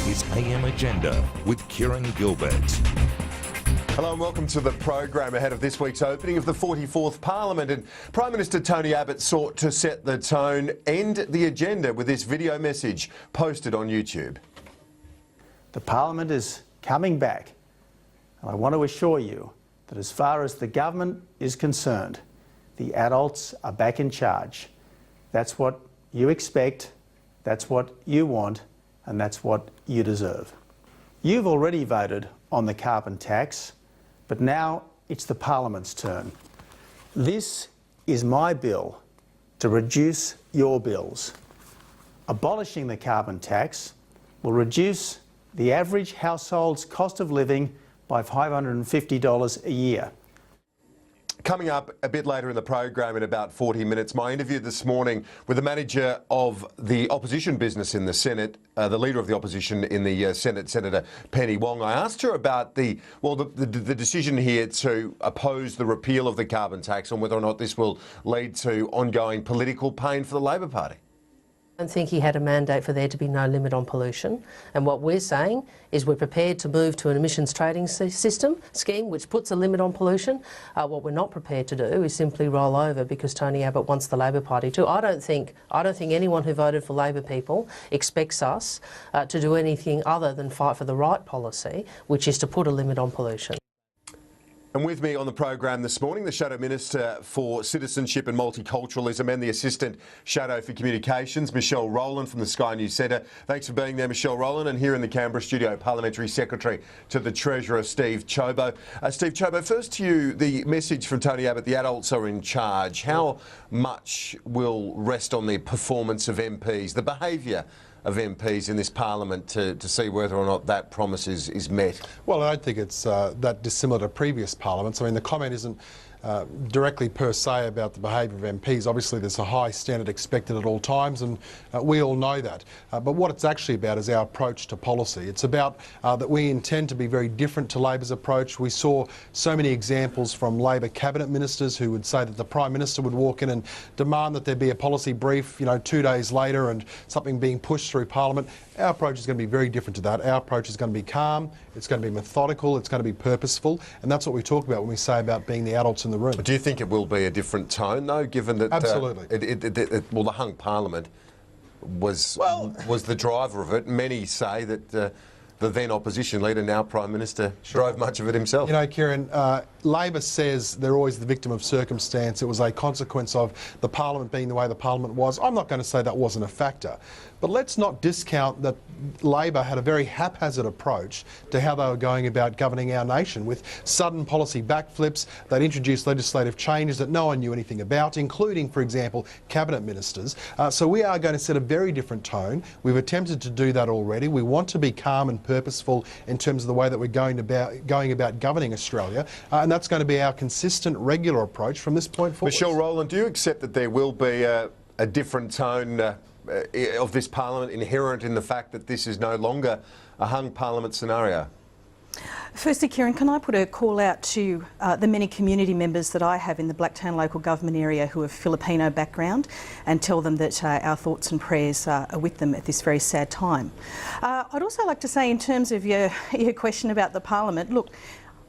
is AM Agenda with Kieran Gilbert. Hello and welcome to the program ahead of this week's opening of the 44th Parliament. And Prime Minister Tony Abbott sought to set the tone and the agenda with this video message posted on YouTube. The Parliament is coming back, and I want to assure you that as far as the government is concerned, the adults are back in charge. That's what you expect, that's what you want, and that's what you deserve. You've already voted on the carbon tax, but now it's the Parliament's turn. This is my bill to reduce your bills. Abolishing the carbon tax will reduce the average household's cost of living by $550 a year. Coming up a bit later in the program in about 40 minutes, my interview this morning with the manager of the opposition business in the Senate, the leader of the opposition in the Senate, Senator Penny Wong. I asked her about the decision here to oppose the repeal of the carbon tax and whether or not this will lead to ongoing political pain for the Labor Party. I don't think he had a mandate for there to be no limit on pollution, and what we're saying is we're prepared to move to an emissions trading scheme which puts a limit on pollution. What we're not prepared to do is simply roll over because Tony Abbott wants the Labor Party to. I don't think anyone who voted for Labor people expects us to do anything other than fight for the right policy, which is to put a limit on pollution. And with me on the program this morning, the Shadow Minister for Citizenship and Multiculturalism and the Assistant Shadow for Communications, Michelle Rowland from the Sky News Centre. Thanks for being there, Michelle Rowland. And here in the Canberra studio, Parliamentary Secretary to the Treasurer, Steve Ciobo. Steve Ciobo, first to you, the message from Tony Abbott, the adults are in charge. How much will rest on the performance of MPs, the behaviour of MPs in this Parliament to see whether or not that promise is met? Well, I don't think it's that dissimilar to previous parliaments. I mean, the comment isn't directly per se about the behaviour of MPs. Obviously there's a high standard expected at all times, and we all know that. But what it's actually about is our approach to policy. It's about that we intend to be very different to Labor's approach. We saw so many examples from Labor cabinet ministers who would say that the Prime Minister would walk in and demand that there be a policy brief, 2 days later, and something being pushed through Parliament. Our approach is going to be very different to that. Our approach is going to be calm, it's going to be methodical, it's going to be purposeful, and that's what we talk about when we say about being the adults in the room. Do you think it will be a different tone, though, given that absolutely. The hung Parliament was the driver of it? Many say that the then opposition leader, now Prime Minister, drove much of it himself. You know, Kieran, Labor says they're always the victim of circumstance. It was a consequence of the Parliament being the way the Parliament was. I'm not going to say that wasn't a factor. But let's not discount that Labor had a very haphazard approach to how they were going about governing our nation, with sudden policy backflips. They'd introduced legislative changes that no one knew anything about, including, for example, cabinet ministers. So we are going to set a very different tone. We've attempted to do that already. We want to be calm and purposeful in terms of the way that we're going about governing Australia, and that's going to be our consistent, regular approach from this point forward. Michelle Rowland, do you accept that there will be a different tone of this Parliament inherent in the fact that this is no longer a hung Parliament scenario? Firstly, Kieran, can I put a call out to the many community members that I have in the Blacktown local government area who have Filipino background, and tell them that our thoughts and prayers are with them at this very sad time. I'd also like to say, in terms of your question about the Parliament, look,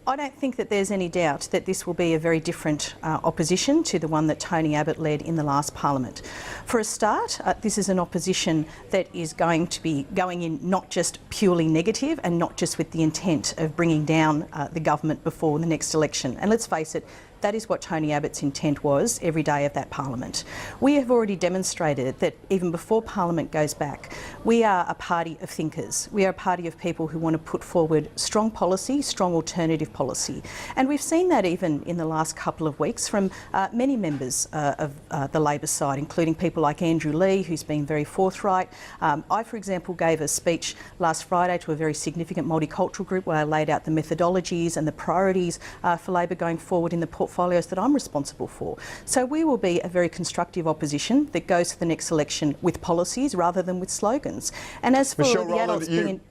I don't think that there's any doubt that this will be a very different opposition to the one that Tony Abbott led in the last Parliament. For a start, this is an opposition that is going to be going in not just purely negative and not just with the intent of bringing down the government before the next election. And let's face it, that is what Tony Abbott's intent was every day of that Parliament. We have already demonstrated that even before Parliament goes back, we are a party of thinkers. We are a party of people who want to put forward strong policy, strong alternative policy. And we've seen that even in the last couple of weeks from many members of the Labor side, including people like Andrew Lee, who's been very forthright. I, for example, gave a speech last Friday to a very significant multicultural group where I laid out the methodologies and the priorities for Labor going forward in the portfolios that I'm responsible for. So we will be a very constructive opposition that goes to the next election with policies rather than with slogans. And as for Michelle the Rowland, adults being...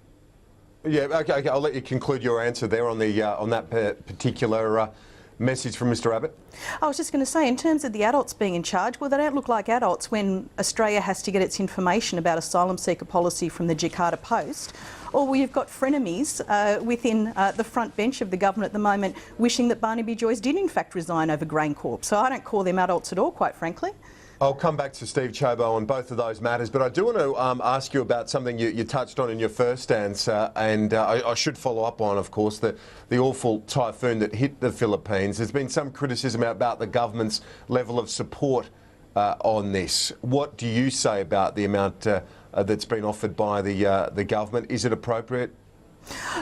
Yeah, okay, I'll let you conclude your answer there on the on that particular message from Mr Abbott? I was just going to say, in terms of the adults being in charge, well, they don't look like adults when Australia has to get its information about asylum seeker policy from the Jakarta Post. Or you've got frenemies within the front bench of the government at the moment wishing that Barnaby Joyce did in fact resign over GrainCorp. So I don't call them adults at all, quite frankly. I'll come back to Steve Ciobo on both of those matters, but I do want to ask you about something you touched on in your first answer, and I should follow up on, of course, the awful typhoon that hit the Philippines. There's been some criticism about the government's level of support on this. What do you say about the amount that's been offered by the government? Is it appropriate?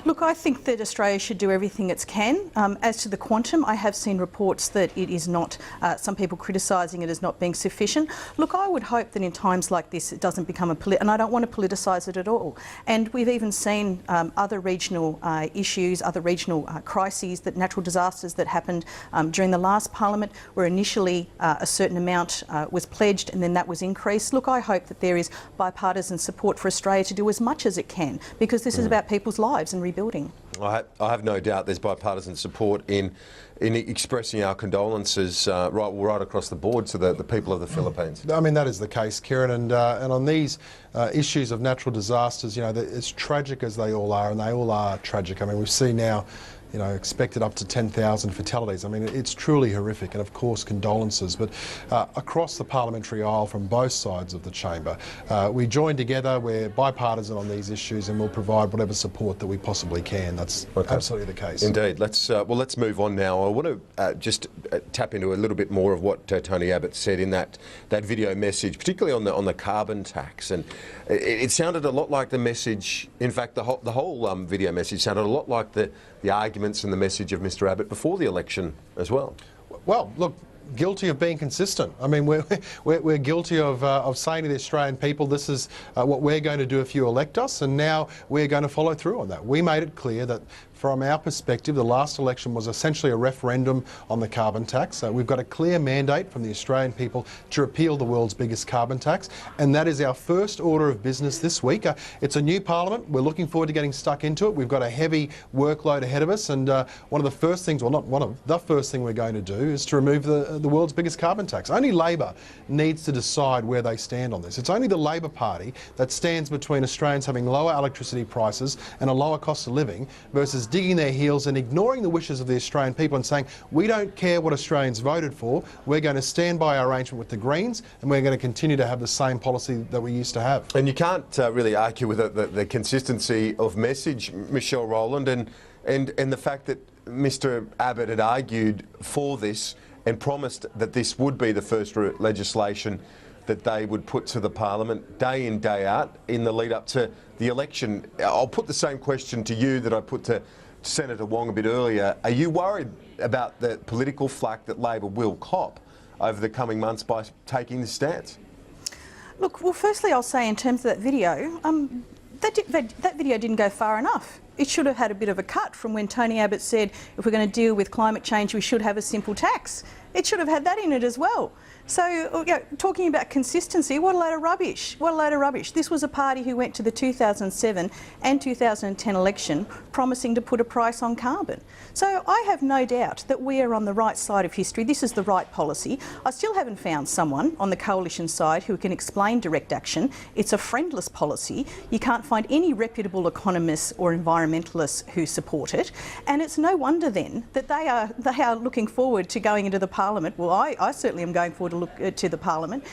Look, I think that Australia should do everything it can. As to the quantum, I have seen reports that it is not, some people criticising it as not being sufficient. Look, I would hope that in times like this it doesn't become and I don't want to politicise it at all. And we've even seen other regional issues, other regional crises, that natural disasters that happened during the last parliament, where initially a certain amount was pledged and then that was increased. Look, I hope that there is bipartisan support for Australia to do as much as it can, because this is about people's lives and rebuilding. I have no doubt there's bipartisan support in expressing our condolences right across the board to the people of the Philippines. I mean, that is the case, Kieran, and on these issues of natural disasters, you know, as tragic as they all are, and they all are tragic. I mean, we've seen now, you know, expected up to 10,000 fatalities. I mean, it's truly horrific, and of course condolences. But across the parliamentary aisle from both sides of the chamber, we join together, we're bipartisan on these issues, and we'll provide whatever support that we possibly can. That's absolutely the case. Indeed. Let's move on now. I want to just tap into a little bit more of what Tony Abbott said in that video message, particularly on the carbon tax. And it sounded a lot like the message. In fact, the whole video message sounded a lot like the arguments and the message of Mr Abbott before the election as well. Well, look, guilty of being consistent. I mean, we're guilty of saying to the Australian people, this is what we're going to do if you elect us, and now we're going to follow through on that. We made it clear that from our perspective, the last election was essentially a referendum on the carbon tax. We've got a clear mandate from the Australian people to repeal the world's biggest carbon tax, and that is our first order of business this week. It's a new parliament. We're looking forward to getting stuck into it. We've got a heavy workload ahead of us, and one of the first things, well, not one of the first thing we're going to do is to remove the world's biggest carbon tax. Only Labor needs to decide where they stand on this. It's only the Labor Party that stands between Australians having lower electricity prices and a lower cost of living versus digging their heels and ignoring the wishes of the Australian people and saying, we don't care what Australians voted for, we're going to stand by our arrangement with the Greens, and we're going to continue to have the same policy that we used to have. And you can't really argue with the consistency of message, Michelle Rowland, and the fact that Mr Abbott had argued for this and promised that this would be the first legislation that they would put to the Parliament day in, day out in the lead up to the election. I'll put the same question to you that I put to Senator Wong a bit earlier. Are you worried about the political flack that Labor will cop over the coming months by taking this stance? Look, well, firstly, I'll say in terms of that video, that video didn't go far enough. It should have had a bit of a cut from when Tony Abbott said, if we're going to deal with climate change, we should have a simple tax. It should have had that in it as well. So, you know, talking about consistency, what a load of rubbish. What a load of rubbish. This was a party who went to the 2007 and 2010 election promising to put a price on carbon. So I have no doubt that we are on the right side of history. This is the right policy. I still haven't found someone on the coalition side who can explain direct action. It's a friendless policy. You can't find any reputable economists or environmentalists who support it. And it's no wonder then that they are looking forward to going into the Parliament. Well, I certainly am going forward to look to the Parliament,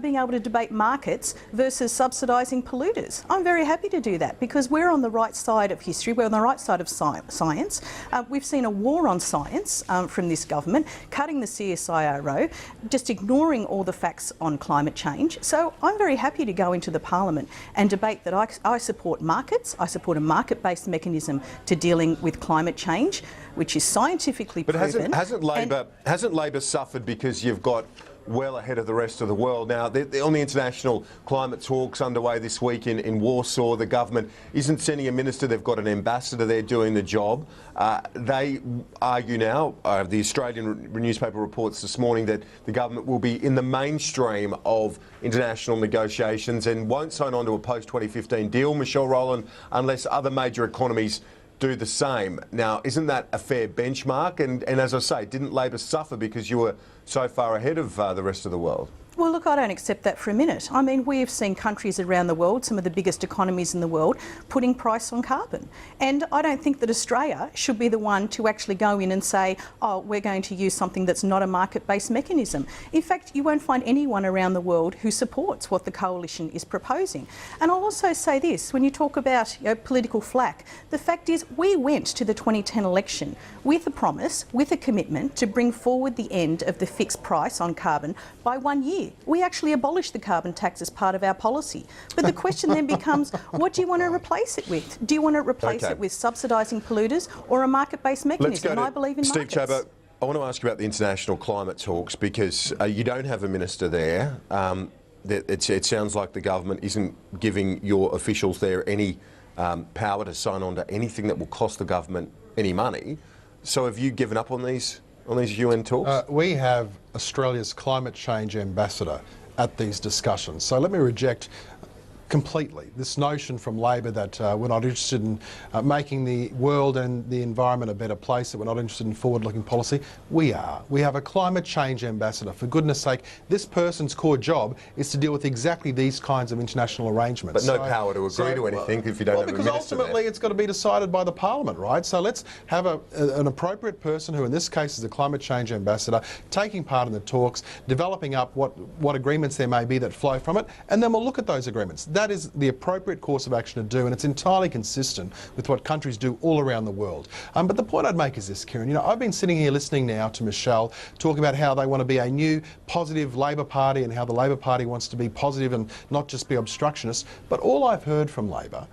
being able to debate markets versus subsidising polluters. I'm very happy to do that because we're on the right side of history, we're on the right side of science. We've seen a war on science from this government, cutting the CSIRO, just ignoring all the facts on climate change. So I'm very happy to go into the Parliament and debate that I support markets, I support a market-based mechanism to dealing with climate change, which is scientifically proven. But hasn't Labor suffered because you've got well ahead of the rest of the world? Now, on the international climate talks underway this week in Warsaw, the government isn't sending a minister, they've got an ambassador there doing the job. They argue now, the Australian newspaper reports this morning, that the government will be in the mainstream of international negotiations and won't sign on to a post-2015 deal, Michelle Rowland, unless other major economies do the same. Now, isn't that a fair benchmark? And as I say, didn't Labor suffer because you were so far ahead of the rest of the world? Well, look, I don't accept that for a minute. I mean, we've seen countries around the world, some of the biggest economies in the world, putting price on carbon. And I don't think that Australia should be the one to actually go in and say, oh, we're going to use something that's not a market-based mechanism. In fact, you won't find anyone around the world who supports what the coalition is proposing. And I'll also say this, when you talk about political flack, the fact is we went to the 2010 election with a promise, with a commitment to bring forward the end of the fixed price on carbon by 1 year. We actually abolished the carbon tax as part of our policy. But the question then becomes, what do you want to replace it with? Do you want to replace it with subsidising polluters or a market-based mechanism? And I believe in Steve markets. Ciobo, I want to ask you about the international climate talks because you don't have a minister there. It sounds like the government isn't giving your officials there any power to sign on to anything that will cost the government any money. So have you given up on these UN talks? We have Australia's climate change ambassador at these discussions. So let me reject completely this notion from Labor that we're not interested in making the world and the environment a better place, that we're not interested in forward-looking policy. We are. We have a climate change ambassador. For goodness sake, this person's core job is to deal with exactly these kinds of international arrangements. But no power to agree to anything if you don't have a minister because ultimately it's got to be decided by the Parliament, right? So let's have an appropriate person who in this case is a climate change ambassador taking part in the talks, developing up what agreements there may be that flow from it, and then we'll look at those agreements. That is the appropriate course of action to do, and it's entirely consistent with what countries do all around the world. But the point I'd make is this, Kieran. You know, I've been sitting here listening now to Michelle talk about how they want to be a new positive Labor Party and how the Labor Party wants to be positive and not just be obstructionist. But all I've heard from Labor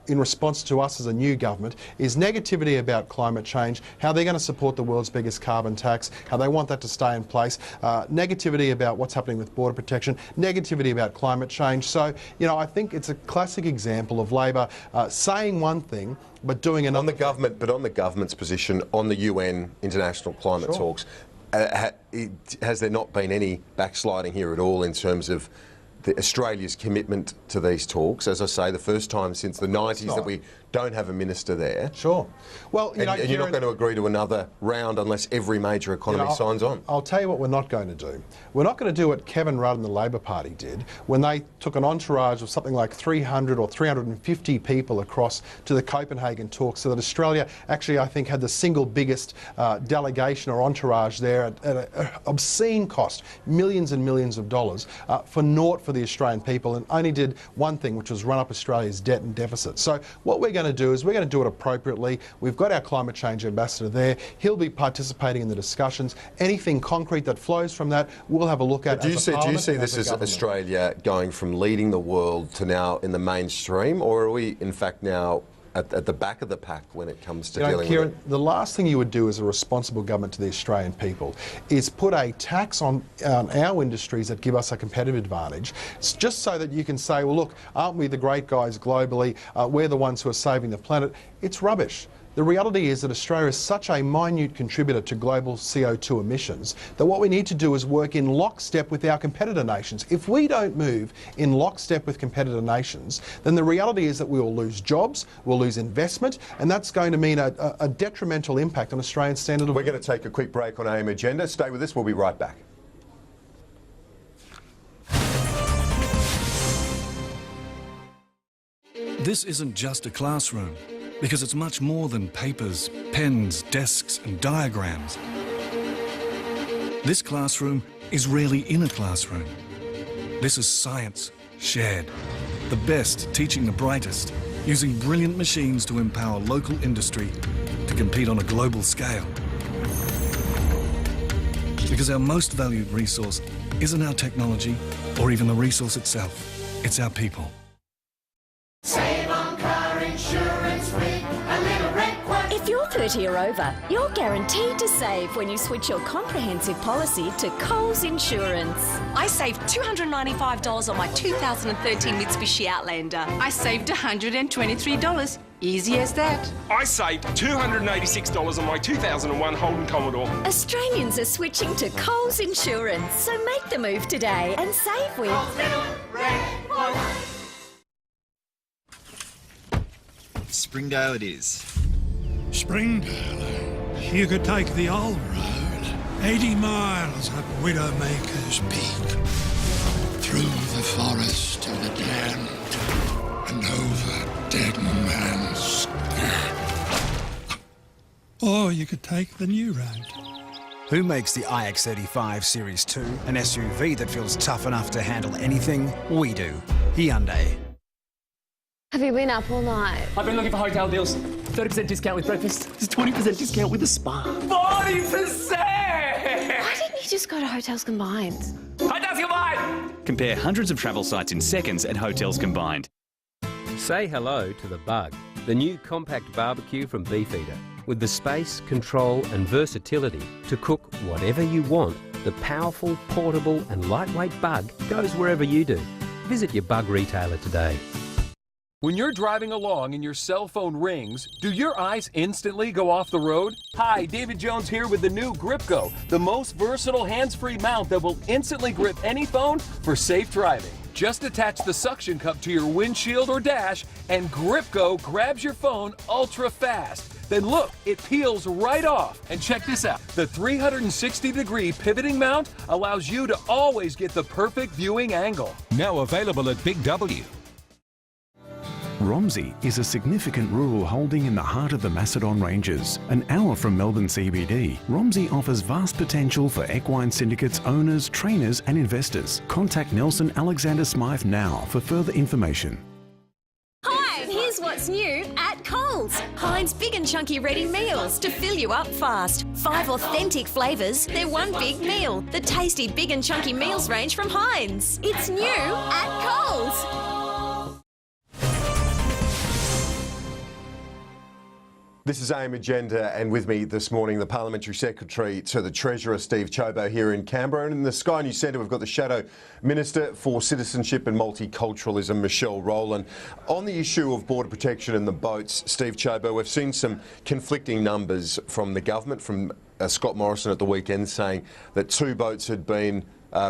in response to us as a new government is negativity about climate change, how they're going to support the world's biggest carbon tax, how they want that to stay in place, negativity about what's happening with border protection, negativity about climate change. So, you know, I think it's a classic example of Labor saying one thing but doing another. On the government's position on the UN international climate talks, has there not been any backsliding here at all in terms of Australia's commitment to these talks? As I say, the first time since the 90s that we don't have a minister there. Sure. Well, you're not going to agree to another round unless every major economy signs on. I'll tell you what we're not going to do. We're not going to do what Kevin Rudd and the Labor Party did when they took an entourage of something like 300 or 350 people across to the Copenhagen talks, so that Australia actually, I think, had the single biggest delegation or entourage there at an obscene cost, millions and millions of dollars, for naught for the Australian people, and only did one thing, which was run up Australia's debt and deficit. So what we're going to do is we're going to do it appropriately. We've got our climate change ambassador there. He'll be participating in the discussions. Anything concrete that flows from that, we'll have a look at. Do you see this as Australia going from leading the world to now in the mainstream, or are we in fact now at the back of the pack when it comes to dealing Kieran, with it? the last thing you would do as a responsible government to the Australian people is put a tax on our industries that give us a competitive advantage, just so that you can say, well, look, aren't we the great guys globally? We're the ones who are saving the planet. It's rubbish. The reality is that Australia is such a minute contributor to global CO2 emissions that what we need to do is work in lockstep with our competitor nations. If we don't move in lockstep with competitor nations, then the reality is that we will lose jobs, we'll lose investment, and that's going to mean a detrimental impact on Australian standard of living. We're going to take a quick break on AM Agenda. Stay with us, we'll be right back. This isn't just a classroom, because it's much more than papers, pens, desks and diagrams. This classroom is really in a classroom. This is science shared. The best teaching the brightest, using brilliant machines to empower local industry to compete on a global scale. Because our most valued resource isn't our technology or even the resource itself, it's our people. Save on car insurance with a little red quote. If you're 30 or over, you're guaranteed to save when you switch your comprehensive policy to Coles Insurance. I saved $295 on my 2013 Mitsubishi Outlander. I saved $123. Easy as that. I saved $286 on my 2001 Holden Commodore. Australians are switching to Coles Insurance, so make the move today and save with Coles little red quote. Springdale it is. Springdale, you could take the old road, 80 miles up Widowmaker's Peak, through the forest to the damned, and over Dead Man's Scarp. Or you could take the new road. Who makes the iX35 Series 2 an SUV that feels tough enough to handle anything? We do. Hyundai. Have you been up all night? I've been looking for hotel deals. 30% discount with breakfast. There's 20% discount with the spa. 40%! Why didn't you just go to Hotels Combined? Hotels Combined! Compare hundreds of travel sites in seconds at Hotels Combined. Say hello to the Bug, the new compact barbecue from Beefeater. With the space, control and versatility to cook whatever you want, the powerful, portable and lightweight Bug goes wherever you do. Visit your Bug retailer today. When you're driving along and your cell phone rings, do your eyes instantly go off the road? Hi, David Jones here with the new GripGo, the most versatile hands-free mount that will instantly grip any phone for safe driving. Just attach the suction cup to your windshield or dash, and GripGo grabs your phone ultra fast. Then look, it peels right off. And check this out. The 360-degree pivoting mount allows you to always get the perfect viewing angle. Now available at Big W. Romsey is a significant rural holding in the heart of the Macedon Ranges. An hour from Melbourne CBD, Romsey offers vast potential for equine syndicates, owners, trainers and investors. Contact Nelson Alexander Smythe now for further information. Hi, here's what's new at Coles. Heinz Big and Chunky Ready Meals to fill you up fast. 5 authentic flavours, they're one big meal. The tasty Big and Chunky Meals range from Heinz. It's new at Coles. This is AM Agenda, and with me this morning, the Parliamentary Secretary to the Treasurer, Steve Ciobo, here in Canberra. And in the Sky News Centre, we've got the Shadow Minister for Citizenship and Multiculturalism, Michelle Rowland. On the issue of border protection and the boats, Steve Ciobo, we've seen some conflicting numbers from the government, from Scott Morrison at the weekend, saying that 2 boats had been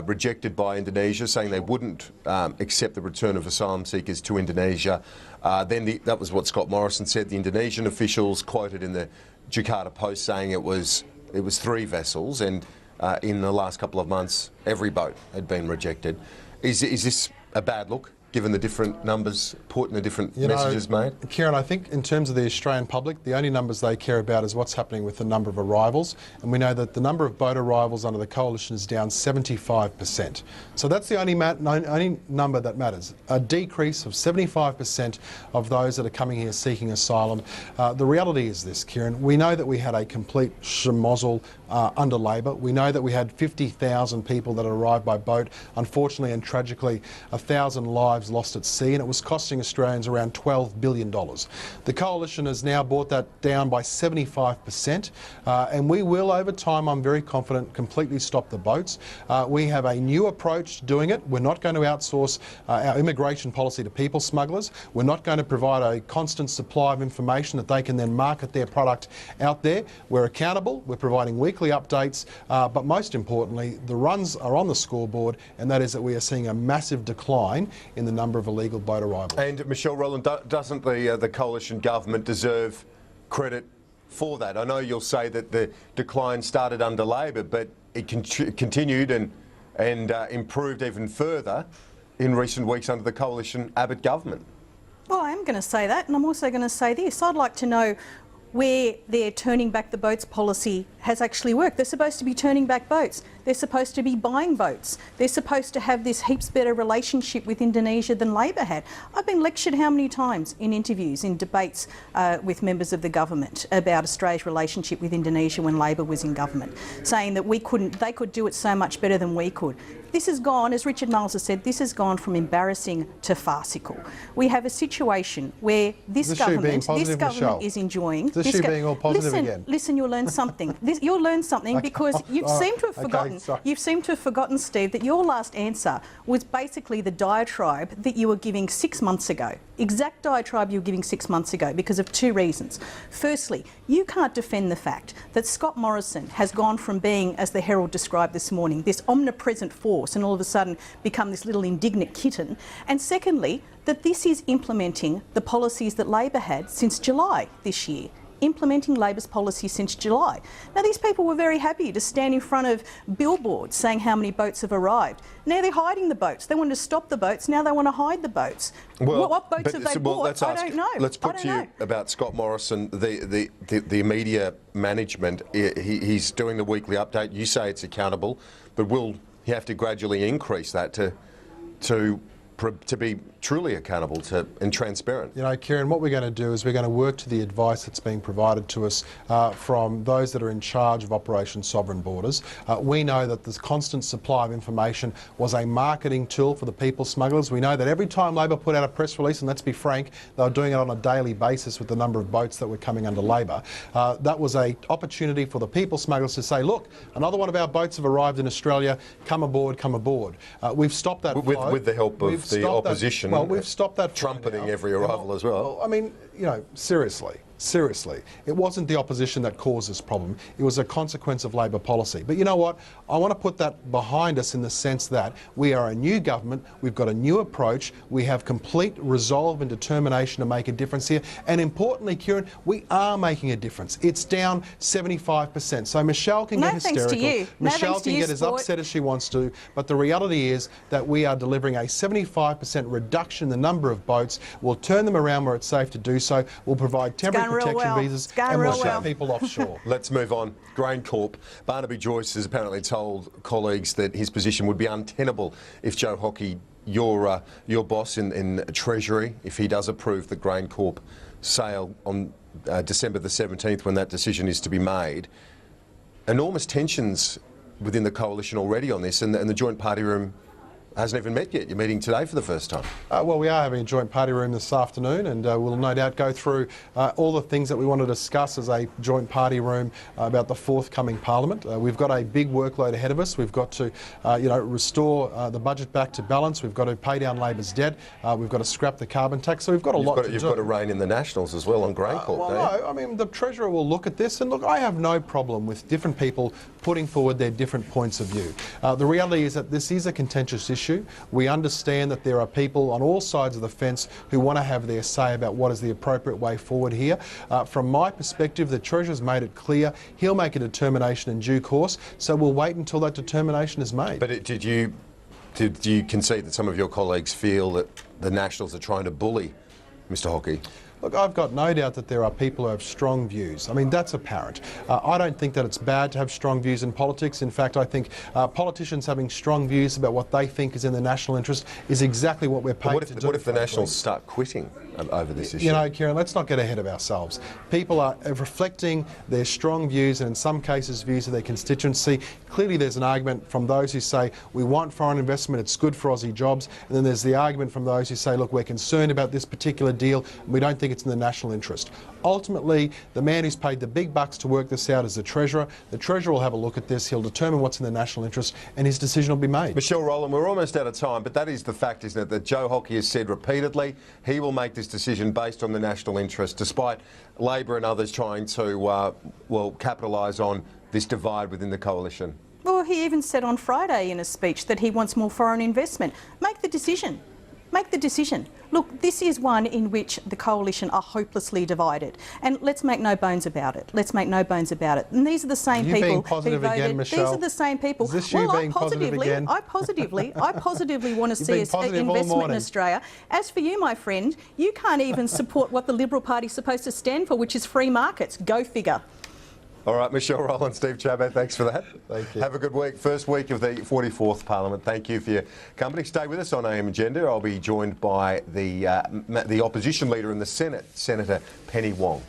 rejected by Indonesia, saying they wouldn't accept the return of asylum seekers to Indonesia. That was what Scott Morrison said. The Indonesian officials quoted in the Jakarta Post saying it was 3 vessels, and in the last couple of months, every boat had been rejected. Is this a bad look, given the different numbers put and the different messages made? Kieran, I think in terms of the Australian public, the only numbers they care about is what's happening with the number of arrivals. And we know that the number of boat arrivals under the coalition is down 75%. So that's the only number that matters. A decrease of 75% of those that are coming here seeking asylum. The reality is this, Kieran. We know that we had a complete schmozzle under Labor. We know that we had 50,000 people that arrived by boat. Unfortunately and tragically, 1,000 lives lost at sea, and it was costing Australians around $12 billion. The coalition has now brought that down by 75%, and we will, over time, I'm very confident, completely stop the boats. We have a new approach to doing it. We're not going to outsource our immigration policy to people smugglers. We're not going to provide a constant supply of information that they can then market their product out there. We're accountable. We're providing weekly updates, but most importantly, the runs are on the scoreboard, and that is that we are seeing a massive decline in the number of illegal boat arrivals. And Michelle Rowland, doesn't the coalition government deserve credit for that? I know you'll say that the decline started under Labor, but it continued and improved even further in recent weeks under the coalition Abbott government. Well, I am going to say that, and I'm also going to say this. I'd like to know where their turning back the boats policy has actually worked. They're supposed to be turning back boats. They're supposed to be buying boats. They're supposed to have this heaps better relationship with Indonesia than Labor had. I've been lectured how many times in interviews, in debates with members of the government about Australia's relationship with Indonesia when Labor was in government, saying that they could do it so much better than we could. This has gone, as Richard Miles has said, this has gone from embarrassing to farcical. We have a situation where this government is enjoying. Is she being all positive again? Listen, you'll learn something. You'll learn something because you seem to have forgotten. You've seemed to have forgotten, Steve, that your last answer was basically the diatribe that you were giving 6 months ago. Exact diatribe you were giving 6 months ago because of 2 reasons. Firstly, you can't defend the fact that Scott Morrison has gone from being, as the Herald described this morning, this omnipresent force and all of a sudden become this little indignant kitten. And secondly, that this is implementing the policies that Labor had since July this year. implementing Labor's policy since July. Now, these people were very happy to stand in front of billboards saying how many boats have arrived. Now they're hiding the boats. They wanted to stop the boats. Now they want to hide the boats. Well, what boats have they bought? I don't know. Let's put to you about Scott Morrison, the media management. He's doing the weekly update. You say it's accountable, but will he have to gradually increase that to be truly accountable and transparent? You know, Kieran, what we're going to do is we're going to work to the advice that's being provided to us from those that are in charge of Operation Sovereign Borders. We know that this constant supply of information was a marketing tool for the people smugglers. We know that every time Labor put out a press release, and let's be frank, they were doing it on a daily basis with the number of boats that were coming under Labor. That was an opportunity for the people smugglers to say, look, another one of our boats have arrived in Australia, come aboard, come aboard. We've stopped that flow. With the help of the opposition. Well, we've stopped that trumpeting every arrival as well. Well, I mean, you know, seriously, it wasn't the opposition that caused this problem. It was a consequence of Labor policy. But you know what? I want to put that behind us in the sense that we are a new government, we've got a new approach, we have complete resolve and determination to make a difference here. And importantly, Kieran, we are making a difference. It's down 75%. So Michelle can get hysterical. To you. Michelle can get as upset as she wants to. But the reality is that we are delivering a 75% reduction in the number of boats. We'll turn them around where it's safe to do so. We'll provide temporary protection visas and we'll shut people offshore. Let's move on. Grain Corp. Barnaby Joyce has apparently told colleagues that his position would be untenable if Joe Hockey, your boss in Treasury, if he does approve the Grain Corp sale on December the 17th, when that decision is to be made. Enormous tensions within the coalition already on this, and the joint party room hasn't even met yet. You're meeting today for the first time. Well, we are having a joint party room this afternoon, and we'll no doubt go through all the things that we want to discuss as a joint party room about the forthcoming parliament. We've got a big workload ahead of us. We've got to, restore the budget back to balance. We've got to pay down Labor's debt. We've got to scrap the carbon tax. So we've got a lot to do. You've got to rein in the Nationals as well on Grain Corp. Well, no, I mean, the Treasurer will look at this, and look, I have no problem with different people putting forward their different points of view. The reality is that this is a contentious issue. We understand that there are people on all sides of the fence who want to have their say about what is the appropriate way forward here. From my perspective, the Treasurer's made it clear he'll make a determination in due course, so we'll wait until that determination is made. But did you concede that some of your colleagues feel that the Nationals are trying to bully Mr Hockey? Look, I've got no doubt that there are people who have strong views. I mean, that's apparent. I don't think that it's bad to have strong views in politics. In fact, I think politicians having strong views about what they think is in the national interest is exactly what we're paid to do. What if the Nationals start quitting over this issue? You know, Kieran, let's not get ahead of ourselves. People are reflecting their strong views, and in some cases views of their constituency. Clearly there's an argument from those who say we want foreign investment, it's good for Aussie jobs, and then there's the argument from those who say, look, we're concerned about this particular deal, and we don't think it's in the national interest. Ultimately, the man who's paid the big bucks to work this out is the Treasurer. The Treasurer will have a look at this, he'll determine what's in the national interest, and his decision will be made. Michelle Rowland, we're almost out of time, but that is the fact, isn't it, that Joe Hockey has said repeatedly he will make this decision based on the national interest, despite Labor and others trying to, capitalise on this divide within the coalition. Well, he even said on Friday in a speech that he wants more foreign investment. Make the decision. Make the decision. Look, this is one in which the coalition are hopelessly divided. And let's make no bones about it. Let's make no bones about it. And these are the same people being positive who voted. Again, Michelle? These are the same people. Is this you being positive again? I positively want to see investment in Australia. As for you, my friend, you can't even support what the Liberal Party's supposed to stand for, which is free markets. Go figure. All right, Michelle Rowland, Steve Ciobo, thanks for that. Thank you. Have a good week. First week of the 44th Parliament. Thank you for your company. Stay with us on AM Agenda. I'll be joined by the opposition leader in the Senate, Senator Penny Wong.